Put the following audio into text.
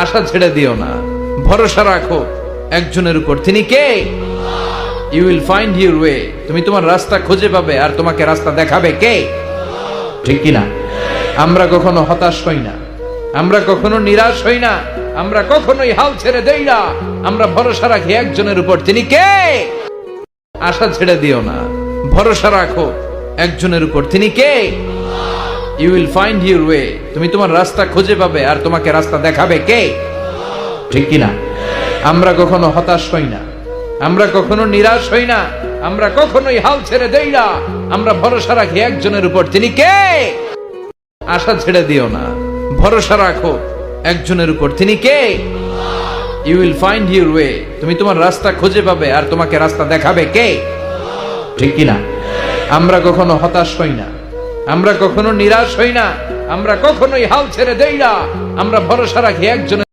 আশা ছেড়ে দিও না, ভরসা রাখো একজনের উপর। তিনি কে? You will find your way. তুমি তোমার রাস্তা খুঁজে পাবে, আর তোমাকে রাস্তা দেখাবে কে? ঠিক কিনা? আমরা কখনো হতাশ হই না, আমরা কখনো নিরাশ হই না, আমরা কখনোই হাল ছেড়ে দেই না। আমরা ভরসা রাখি একজনের উপর। তিনি কে? আশা ছেড়ে দিও না, ভরসা রাখো একজনের উপর। তিনি কে? You will find your way. তুমি তোমার রাস্তা খুঁজে পাবে, আর তোমাকে রাস্তা দেখাবে কে? ঠিক কিনা? আমরা কখনো হতাশ হই না, আমরা কখনো নিরাশ হই না, আমরা কখনোই হাল ছেড়ে দেই না। আমরা ভরসা রাখি একজনের উপর। তিনি কে? আশা ছেড়ে দিও না, ভরসা রাখো একজনের উপর। তিনি কে? You will find your way. তুমি তোমার রাস্তা খুঁজে পাবে, আর তোমাকে রাস্তা দেখাবে কে? ঠিক কিনা? আমরা কখনো হতাশ হই না, আমরা কখনো নিরাশ হই না, আমরা কখনোই হাল ছেড়ে দেই না। আমরা ভরসা রাখি একজনের